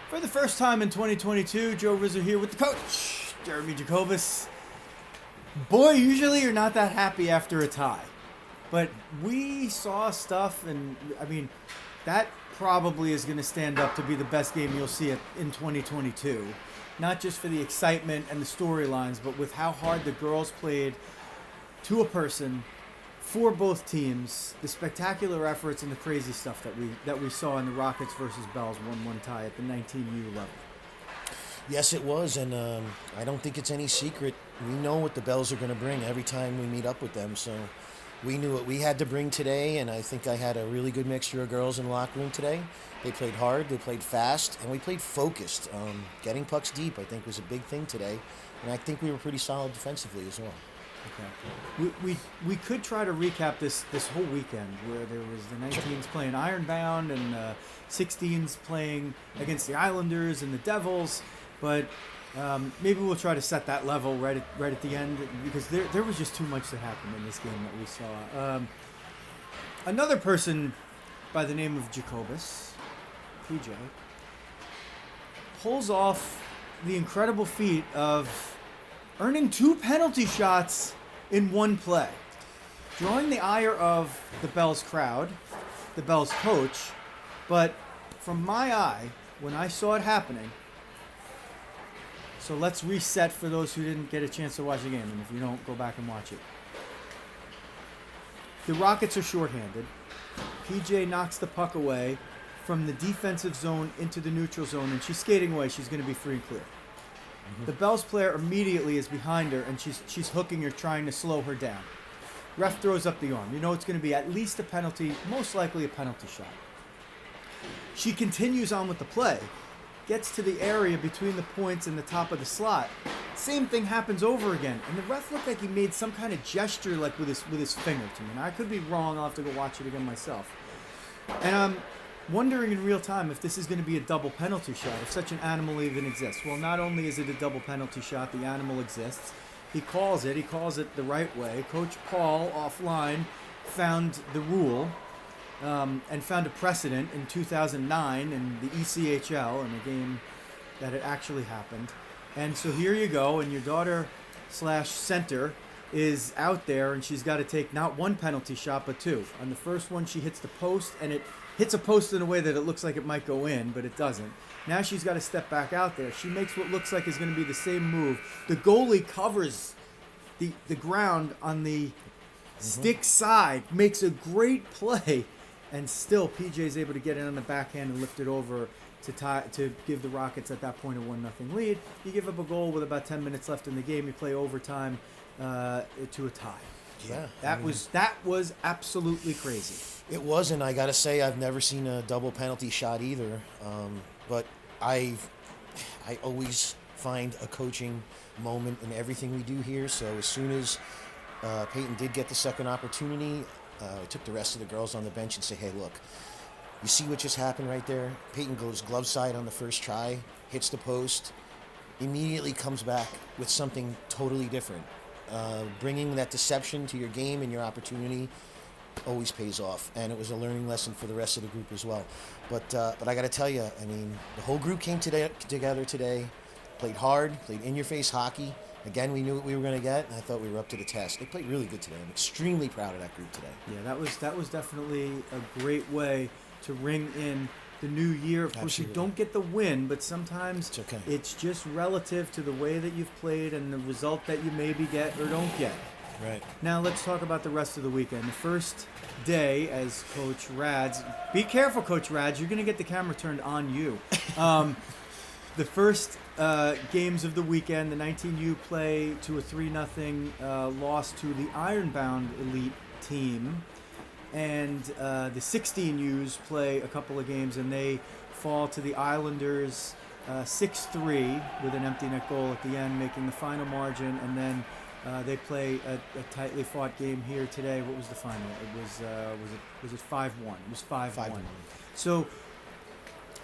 For the first time in 2022, Joe Rizzo here with the coach, Jeremy Jacobus. Boy, usually you're not that happy after a tie. But we saw stuff, and I mean, that probably is going to stand up to be the best game you'll see in 2022. Not just for the excitement and the storylines, but with how hard the girls played to a person for both teams, the spectacular efforts and the crazy stuff that we saw in the Rockets versus Bells 1-1 tie at the 19U level. Yes, it was, and I don't think it's any secret. We know what the Bells are going to bring every time we meet up with them, so we knew what we had to bring today, and I think I had a really good mixture of girls in the locker room today. They played hard, they played fast, and we played focused. Getting pucks deep, I think, was a big thing today, and I think we were pretty solid defensively as well. Okay. We could try to recap this whole weekend where there was the 19s playing Ironbound and 16s playing against the Islanders and the Devils, but maybe we'll try to set that level right at the end because there was just too much that happened in this game that we saw. Another person by the name of Jacobus, PJ, pulls off the incredible feat of earning 2 penalty shots in one play, drawing the ire of the Bells crowd, the Bells coach, but from my eye, when I saw it happening, so let's reset for those who didn't get a chance to watch the game, and if you don't, go back and watch it. The Rockets are shorthanded. PJ knocks the puck away from the defensive zone into the neutral zone, and she's skating away. She's going to be free and clear. The Bells player immediately is behind her, and she's hooking her, trying to slow her down. Ref throws up the arm. You know it's going to be at least a penalty, most likely a penalty shot. She continues on with the play, gets to the area between the points and the top of the slot. Same thing happens over again, and the ref looked like he made some kind of gesture, like with his finger to me. Now, I could be wrong. I'll have to go watch it again myself. And I'm wondering in real time if this is going to be a double penalty shot, if such an animal even exists. Well, not only is it a double penalty shot, the animal exists. He calls it the right way. Coach Paul, offline, found the rule and found a precedent in 2009 in the ECHL, in a game that it actually happened. And so here you go, and your daughter/center is out there, and she's got to take not one penalty shot, but 2. On the first one, she hits the post, and it hits a post in a way that it looks like it might go in, but it doesn't. Now she's got to step back out there. She makes what looks like is going to be the same move. The goalie covers the ground on the stick side, makes a great play, and still PJ's able to get in on the backhand and lift it over to give the Rockets at that point a 1-0 lead. You give up a goal with about 10 minutes left in the game. You play overtime to a tie. Yeah, That was absolutely crazy. It was, and I got to say, I've never seen a double penalty shot either. But I always find a coaching moment in everything we do here. So as soon as Peyton did get the second opportunity, I took the rest of the girls on the bench and say, hey, look, you see what just happened right there? Peyton goes glove side on the first try, hits the post, immediately comes back with something totally different. Bringing that deception to your game and your opportunity always pays off, and it was a learning lesson for the rest of the group as well. But I got to tell you, I mean, the whole group came together today, played hard, played in-your-face hockey. Again, we knew what we were going to get, and I thought we were up to the test. They played really good today. I'm extremely proud of that group today. Yeah, that was definitely a great way to ring in the new year. Of course, you don't get the win, but sometimes it's just relative to the way that you've played and the result that you maybe get or don't get. Right. Now let's talk about the rest of the weekend. The first day, as Coach Rads, be careful, Coach Rads, you're going to get the camera turned on you. The first games of the weekend, the 19U play to a 3-0 loss to the Ironbound elite team. And the 16Us play a couple of games, and they fall to the Islanders 6-3 with an empty net goal at the end, making the final margin. And then they play a tightly fought game here today. What was the final? It was it 5-1? It was 5-1. So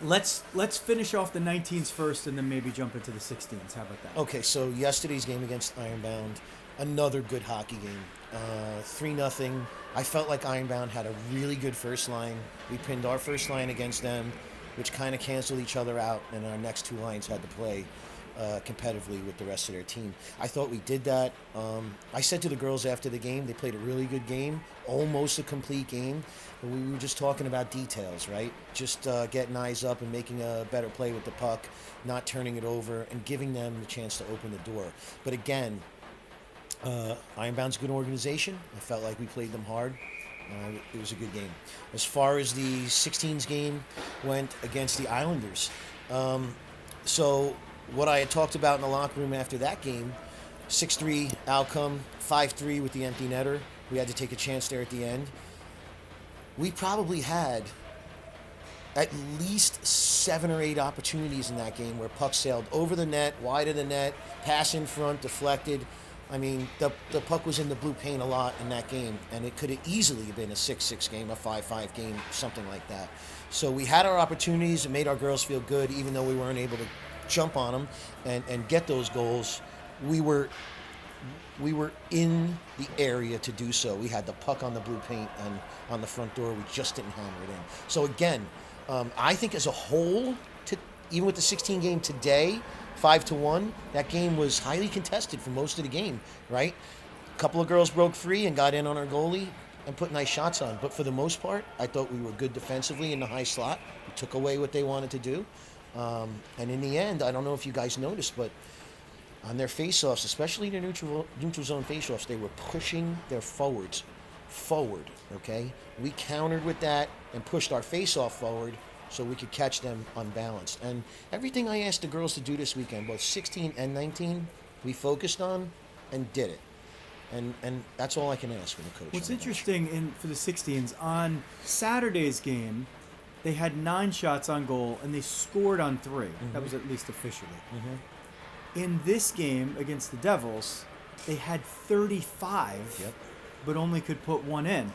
let's finish off the 19s first, and then maybe jump into the 16s. How about that? Okay, so yesterday's game against Ironbound, another good hockey game. 3-0. I felt like Ironbound had a really good first line. We pinned our first line against them. which kind of canceled each other out, and our next two lines had to play competitively with the rest of their team. I thought we did that. I said to the girls after the game, they played a really good game, almost a complete game, but we were just talking about details, right? Just getting eyes up and making a better play with the puck, not turning it over, and giving them the chance to open the door. But again, Ironbound's a good organization. I felt like we played them hard. It was a good game. As far as the 16s game went against the Islanders, so what I had talked about in the locker room after that game, 6-3 outcome, 5-3 with the empty netter. We had to take a chance there at the end. We probably had at least 7 or 8 opportunities in that game where puck sailed over the net, wide of the net, pass in front, deflected. I mean, the puck was in the blue paint a lot in that game, and it could have easily been a 6-6 game, a 5-5 game, something like that. So we had our opportunities. It made our girls feel good, even though we weren't able to jump on them and get those goals. We were in the area to do so. We had the puck on the blue paint and on the front door. We just didn't hammer it in. So again, I think as a whole, even with the 16 game today, 5-1, that game was highly contested for most of the game, right? A couple of girls broke free and got in on our goalie and put nice shots on. But for the most part, I thought we were good defensively in the high slot. We took away what they wanted to do. And in the end, I don't know if you guys noticed, but on their face-offs, especially their neutral zone face-offs, they were pushing their forwards forward, okay? We countered with that and pushed our face-off forward so we could catch them unbalanced. And everything I asked the girls to do this weekend, both 16 and 19, we focused on and did it. And that's all I can ask from the coach. What's interesting for the 16s, on Saturday's game, they had 9 shots on goal, and they scored on 3. Mm-hmm. That was at least officially. Mm-hmm. In this game against the Devils, they had 35, but only could put 1 in.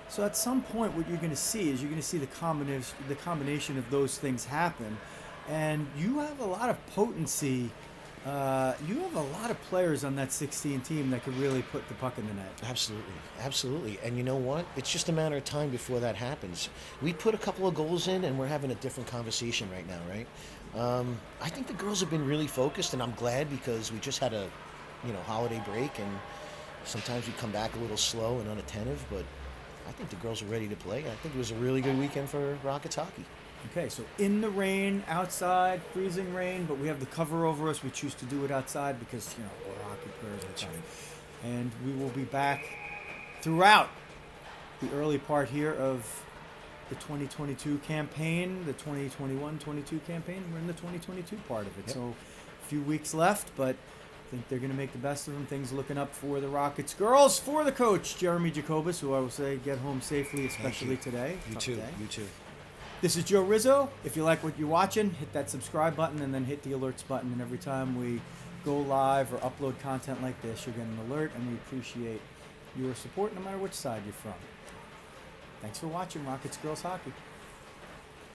So at some point, what you're going to see is the combination of those things happen, and you have a lot of potency. You have a lot of players on that 16 team that could really put the puck in the net. Absolutely. And you know what? It's just a matter of time before that happens. We put a couple of goals in, and we're having a different conversation right now, right? I think the girls have been really focused, and I'm glad because we just had a, holiday break, and sometimes we come back a little slow and unattentive, but I think the girls are ready to play. I think it was a really good weekend for Rockets hockey. Okay, so in the rain, outside, freezing rain, but we have the cover over us. We choose to do it outside because, we're hockey players. That's right. And we will be back throughout the early part here of the 2022 campaign, the 2021-22 campaign. We're in the 2022 part of it. Yep. So a few weeks left, but I think they're going to make the best of them. Things looking up for the Rockets girls, for the coach, Jeremy Jacobus, who I will say get home safely, especially today. You too. This is Joe Rizzo. If you like what you're watching, hit that subscribe button and then hit the alerts button. And every time we go live or upload content like this, you'll get an alert, and we appreciate your support no matter which side you're from. Thanks for watching Rockets Girls Hockey.